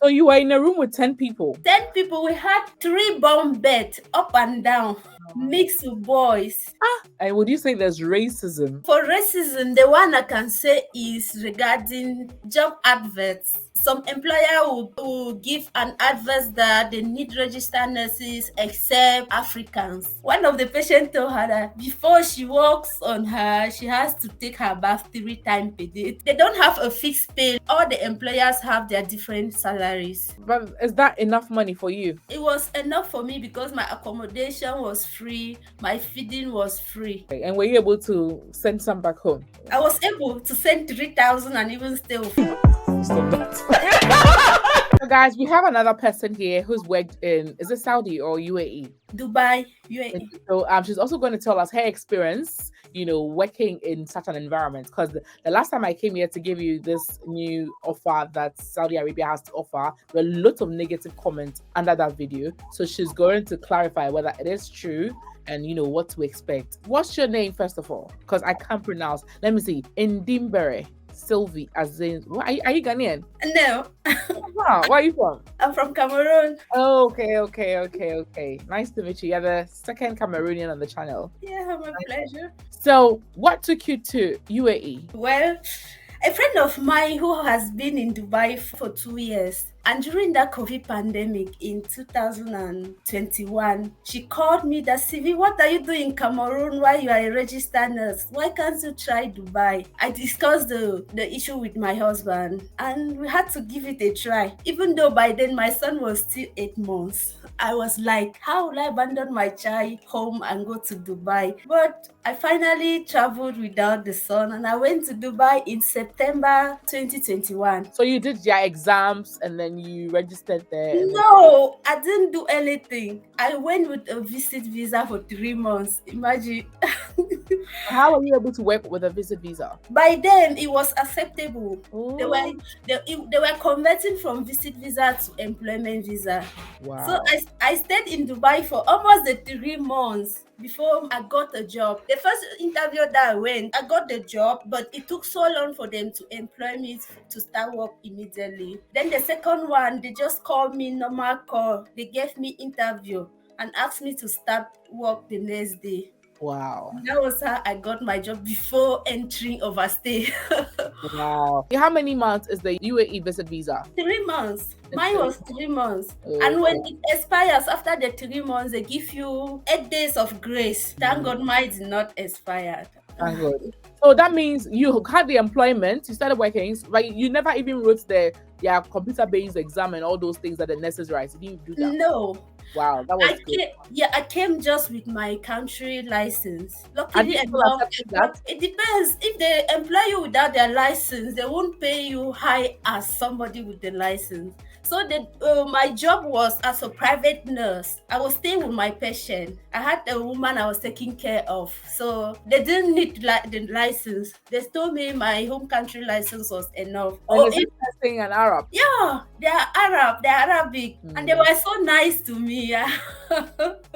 So you were in a room with 10 people. 10 people. We had 3 bunk beds up and down, mixed with boys. And would you say there's racism? For racism, the one I can say is regarding job adverts. Some employer will give an advert that they need registered nurses except Africans. One of the patients told her that before she works on her, she has to take her bath 3 times per day. They don't have a fixed pay. All the employers have their different salaries. But is that enough money for you? It was enough for me because my accommodation was free, my feeding was free. And were you able to send some back home? I was able to send 3,000 and even still. Stop that. So guys, we have another person here who's worked in, is it Saudi or UAE? Dubai, UAE. So she's also going to tell us her experience, working in such an environment. Because the last time I came here to give you this new offer that Saudi Arabia has to offer, there were lots of negative comments under that video. So she's going to clarify whether it is true and what to expect. What's your name, first of all? Because I can't pronounce. Let me see. Ndimbere Sylvie, as in, are you Ghanaian? No. Wow, where are you from? I'm from Cameroon. Oh, okay. Nice to meet you. You're the second Cameroonian on the channel. Yeah, my pleasure. So, what took you to UAE? Well, a friend of mine who has been in Dubai for 2 years, and during that COVID pandemic in 2021, she called me that, Sivi, what are you doing in Cameroon while you are a registered nurse? Why can't you try Dubai? I discussed the issue with my husband and we had to give it a try. Even though by then my son was still 8 months. I was like, how will I abandon my child home and go to Dubai? But I finally traveled without the son and I went to Dubai in September 2021. So you did your exams and then you registered there? No, I didn't do anything. I went with a visit visa for 3 months. Imagine. How were you able to work with a visit visa? By then, it was acceptable. Ooh. They were converting from visit visa to employment visa. Wow. So I stayed in Dubai for almost the 3 months before I got a job. The first interview that I went, I got the job, but it took so long for them to employ me to start work immediately. Then the second one, they just called me normal call. They gave me interview and asked me to start work the next day. Wow. That was how I got my job before entering overstay. Wow. How many months is the UAE visit visa? 3 months. Mine was 3 months. And when it expires after the 3 months, they give you 8 days of grace. Thank God mine did not expire. Thank God. So that means you had the employment, you started working, but you never even wrote their computer-based exam and all those things that are necessary. Did you do that? No. Wow, that was good. I came just with my country license. Luckily enough, it depends. If they employ you without their license, they won't pay you high as somebody with the license. So my job was as a private nurse. I was staying with my patient. I had a woman I was taking care of. So they didn't need the license. They told me my home country license was enough. Saying an Arab? Yeah, they are Arab. They're Arabic. And they were so nice to me. Yeah.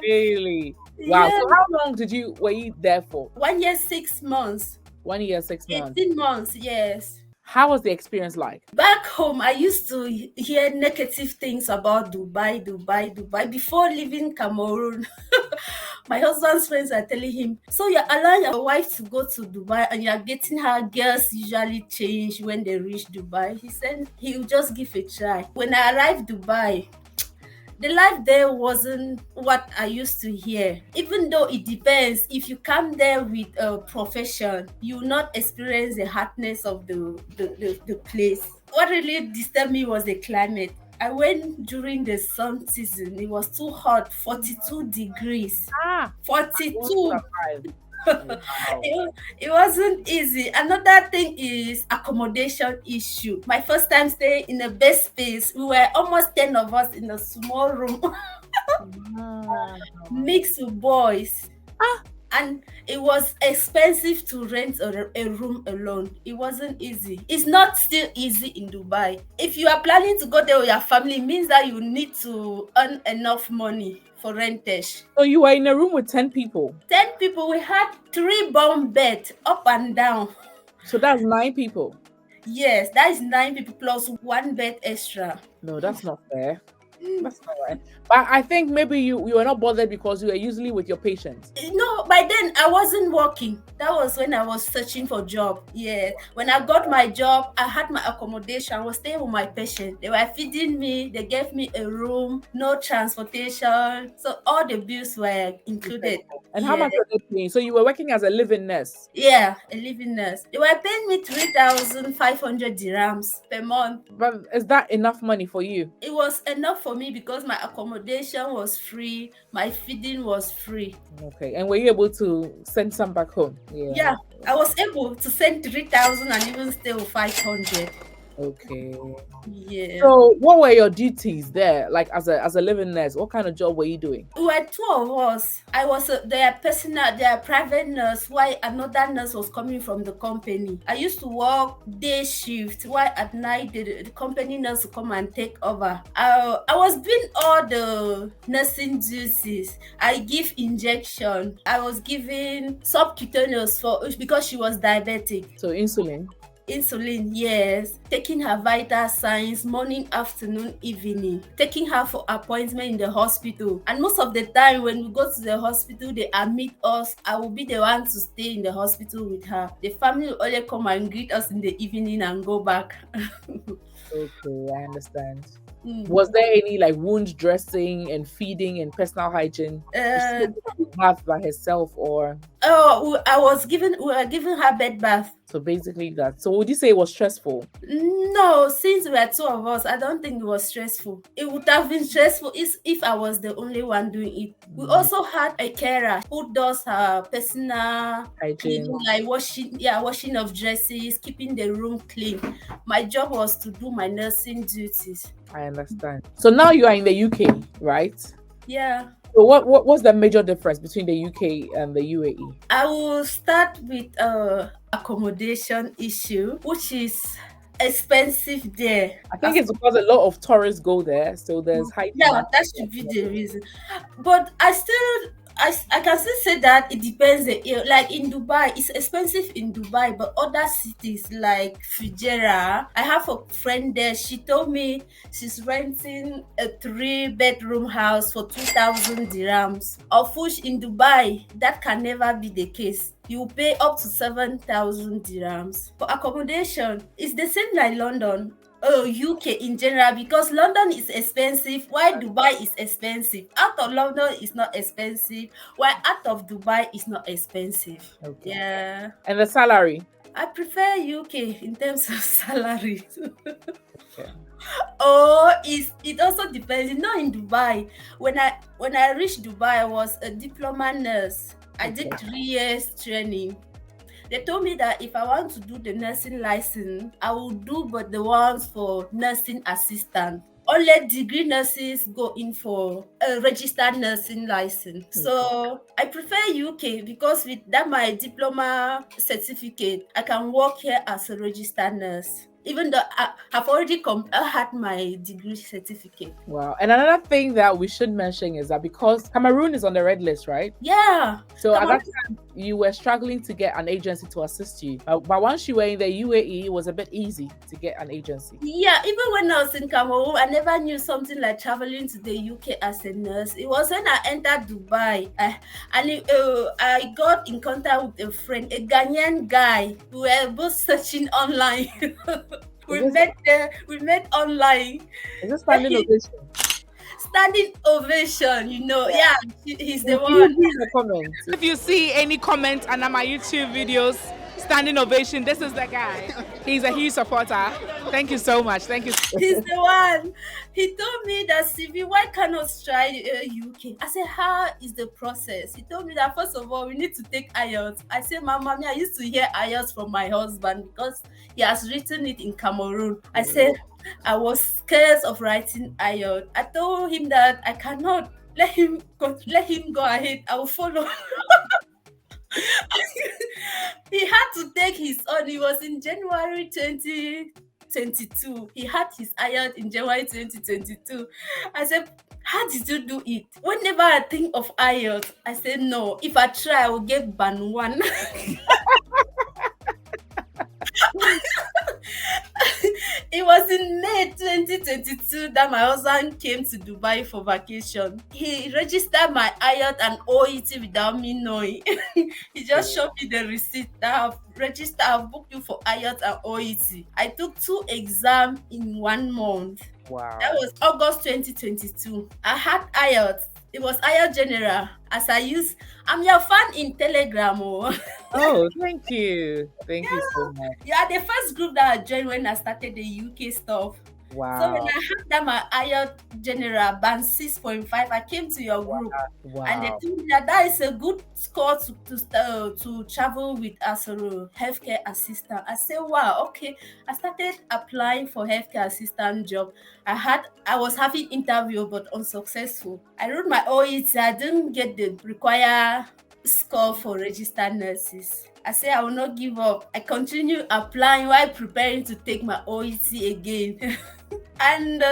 Really? Wow. Yeah. So how long were you there for? 1 year, 6 months. 1 year, 6 months. 18 months, yes. How was the experience like? Back home, I used to hear negative things about Dubai before leaving Cameroon. My husband's friends are telling him, so you're allowing your wife to go to Dubai and you're getting her girls usually change when they reach Dubai. He said he'll just give a try. When I arrived Dubai, the life there wasn't what I used to hear. Even though it depends, if you come there with a profession, you will not experience the hardness of the place. What really disturbed me was the climate. I went during the sun season. It was too hot, 42 degrees. 42. It wasn't easy. Another thing is accommodation issue. My first time staying in a best space, we were almost 10 of us in a small room. Mixed with boys. And it was expensive to rent a room alone. It wasn't easy. It's not still easy in Dubai. If you are planning to go there with your family, it means that you need to earn enough money for rentage. So you were in a room with 10 people? 10 people. We had 3 bunk beds up and down. So that's 9 people? Yes, that is 9 people plus one bed extra. No, that's not fair. That's not right. But I think maybe you were not bothered because you were usually with your patients. No, by then I wasn't working. That was when I was searching for job. Yeah. When I got my job, I had my accommodation. I was staying with my patient. They were feeding me. They gave me a room, no transportation. So all the bills were included. And how Yeah. much were they paying? So you were working as a living nurse. Yeah, a living nurse. They were paying me 3,500 dirhams per month. But is that enough money for you? It was enough for me because my accommodation was free, my feeding was free. Okay. And were you able to send some back home? Yeah, I was able to send 3,000 and even stay with 500. Okay. Yeah. So what were your duties there? Like as a living nurse, what kind of job were you doing? We were two of us. I was their private nurse, while another nurse was coming from the company. I used to work day shift, while at night the company nurse would come and take over. I was doing all the nursing duties. I give injection. I was giving subcutaneous because she was diabetic. So insulin. Insulin, yes. Taking her vital signs morning, afternoon, evening. Taking her for appointment in the hospital. And most of the time when we go to the hospital, they admit us. I will be the one to stay in the hospital with her. The family will only come and greet us in the evening and go back. Okay, I understand. Was there any like wound dressing and feeding and personal hygiene? Bath by herself or? Oh, we were giving her bed bath. So basically that. So would you say it was stressful? No, since we were two of us, I don't think it was stressful. It would have been stressful if I was the only one doing it. We also had a carer who does her personal Hygiene. cleaning, like washing of dresses, keeping the room clean. My job was to do my nursing duties. I understand. So now you are in the UK, right? Yeah. So what's the major difference between the UK and the UAE? I will start with accommodation issue, which is expensive there. I think it's because a lot of tourists go there, so there's high demand. That should be the reason. But I can still say that it depends. Like in Dubai, it's expensive in Dubai, but other cities like Fujairah, I have a friend there. She told me she's renting a 3-bedroom house for 2,000 dirhams, of which in Dubai that can never be the case. You pay up to 7,000 dirhams for accommodation. It's the same like London. UK in general, because London is expensive while Dubai is expensive. Out of London is not expensive while out of Dubai is not expensive. Okay. Yeah. And the salary? I prefer UK in terms of salary. Okay. It also depends. Not in Dubai. When I reached Dubai, I was a diploma nurse. I did 3 years training. They told me that if I want to do the nursing license, I will do but the ones for nursing assistant. Only degree nurses go in for a registered nursing license. So I prefer UK because with that my diploma certificate, I can work here as a registered nurse. Even though I have already had my degree certificate. Wow. And another thing that we should mention is that because Cameroon is on the red list, right? Yeah. So at that time, you were struggling to get an agency to assist you. But once you were in the UAE, it was a bit easy to get an agency. Yeah, even when I was in Cameroon, I never knew something like traveling to the UK as a nurse. It was when I entered Dubai I got in contact with a friend, a Ghanaian guy. We were both searching online. We met online. Is this standing ovation? Standing ovation, yeah, he's the one. If you see any comments under my YouTube videos, standing ovation, this is the guy. He's a huge supporter. Thank you so much. Thank you. He's the one. He told me that, CV, why cannot try UK? I said, how is the process? He told me that first of all, we need to take IELTS. I said, Mama, I used to hear IELTS from my husband because he has written it in Cameroon. I said, I was scared of writing IELTS. I told him that I cannot let him go ahead. I will follow. He had to take his own. He was in January 2022. He had his IELTS in January 2022. I said, how did you do it? Whenever I think of IELTS, I said, no, if I try, I will get band 1. It was in May 2022 that my husband came to Dubai for vacation. He registered my IELTS and OET without me knowing. He just showed me the receipt that I've registered, I've booked you for IELTS and OET. I took 2 exams in 1 month. That Wow. was August 2022. I had IELTS. It was IELTS General. I'm your fan in Telegram. Oh. Oh, thank you. Thank you so much. You are the first group that I joined when I started the UK stuff. So when Wow. I had that my IELTS General band 6.5, I came to your group and they Wow. told me that that is a good score to travel with as a healthcare assistant. I said, wow, okay. I started applying for healthcare assistant job. I was having interview but unsuccessful. I wrote my OET. I didn't get the required score for registered nurses. I say I will not give up. I continue applying while preparing to take my OET again. And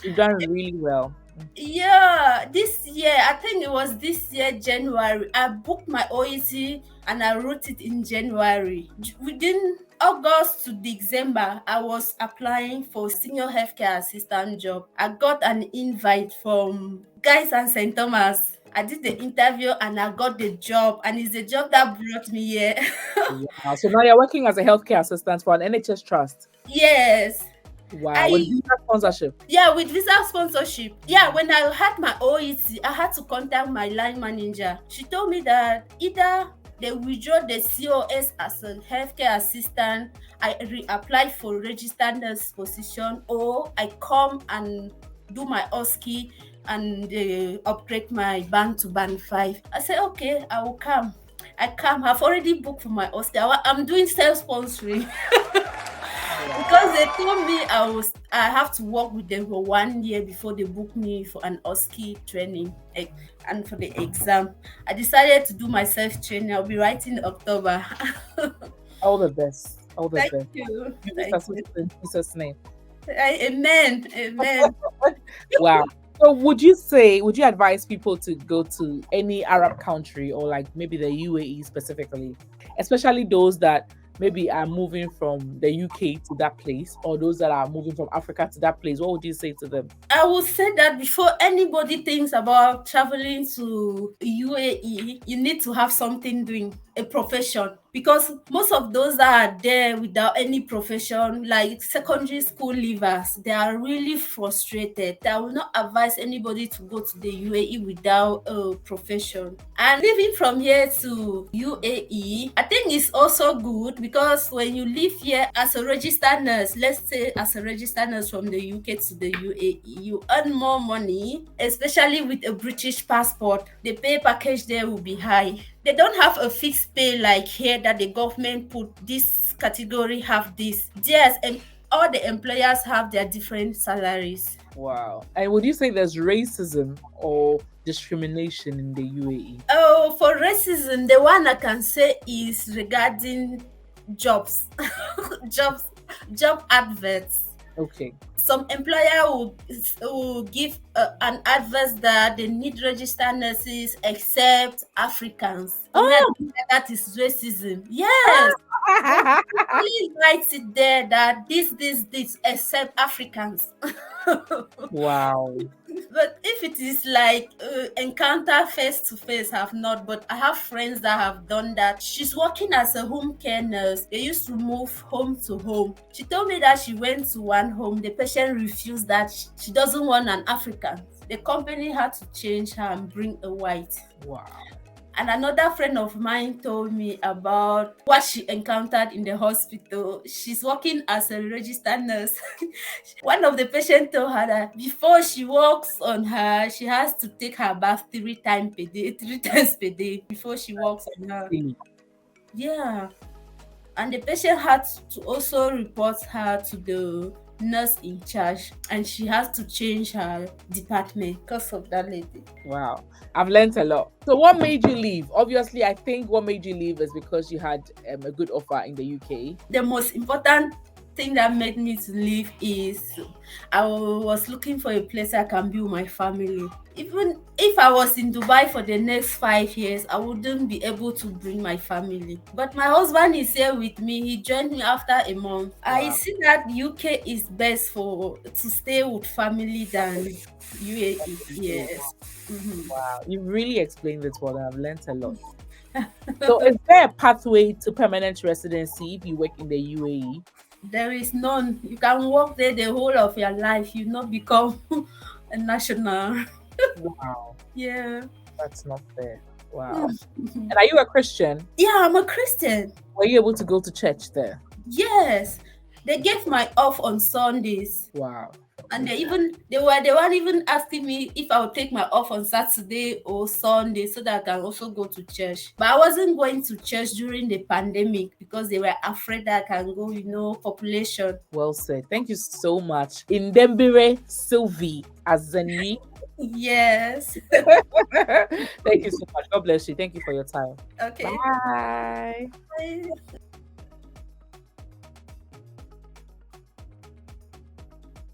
You've done really well. yeah, this year, I think it was this year, January, I booked my OET and I wrote it in January. Within August to December, I was applying for senior healthcare assistant job. I got an invite from Guys and St. Thomas. I did the interview and I got the job, and it's the job that brought me here. Wow. So now you're working as a healthcare assistant for an NHS trust. Yes. Wow. With visa sponsorship. Yeah, with visa sponsorship. Yeah, when I had my OET, I had to contact my line manager. She told me that either they withdraw the COS as a healthcare assistant, I reapply for registered nurse position, or I come and do my OSCE and upgrade my band to band 5. I said, okay, I will come. I come. I've already booked for my OSCE. I'm doing self-sponsoring. Because they told me I have to work with them for 1 year before they book me for an OSCE training and for the exam. I decided to do my self training. I'll be writing in October. All the best. All the Thank best. you. You Thank just you. in Jesus' name. Amen. Amen. Wow. So would you advise people to go to any Arab country or like maybe the UAE specifically, especially those that maybe are moving from the UK to that place, or those that are moving from Africa to that place? What would you say to them? I would say that before anybody thinks about traveling to UAE, you need to have something doing, a profession. Because most of those that are there without any profession, like secondary school leavers, they are really frustrated. I will not advise anybody to go to the UAE without a profession. And living from here to UAE, I think it's also good because when you live here as a registered nurse, let's say as a registered nurse from the UK to the UAE, you earn more money, especially with a British passport. The pay package there will be high. They don't have a fixed pay like here that the government put this category have this. Yes, and all the employers have their different salaries. Wow. And would you say there's racism or discrimination in the UAE? Oh, for racism, the one I can say is regarding jobs, jobs, job adverts. Okay. Some employer will give an advert that they need registered nurses except Africans. For me, I think that is racism. Yes. Please write it there that this except Africans. Wow. But if it is like encounter face to face, have not. But I have friends that have done that. She's working as a home care nurse. They used to move home to home. She told me that she went to one home. The patient refused that she doesn't want an African. The company had to change her and bring a white. Wow. And another friend of mine told me about what she encountered in the hospital. She's working as a registered nurse. One of the patients told her that before she walks on her, she has to take her bath 3 times per day before she walks on her. Really? Yeah. And the patient had to also report her to the nurse in charge, and she has to change her department because of that lady. Wow. I've learned a lot. So what made you leave? Obviously, I think what made you leave is because you had a good offer in the UK. The most important thing that made me to leave is I was looking for a place I can build my family. Even if I was in Dubai for the next 5 years, I wouldn't be able to bring my family. But my husband is here with me. He joined me after a month. I Wow. see that UK is best for to stay with family than UAE. Yes. Mhm. Wow. You really explained it well. I've learned a lot. So, is there a pathway to permanent residency if you work in the UAE? There is none. You can work there the whole of your life. You not become a national. Wow, Yeah. that's not fair. Wow. Mhm. And are you a Christian? Yeah, I'm a Christian. Were you able to go to church there? Yes. They gave my off on Sundays. Wow. And they weren't even asking me if I would take my off on Saturday or Sunday so that I can also go to church. But I wasn't going to church during the pandemic because they were afraid that I can go, population. Well said. Thank you so much. Indembire Sylvie Azenyi. Yes. Thank you so much. God bless you. Thank you for your time. Okay. Bye. Bye.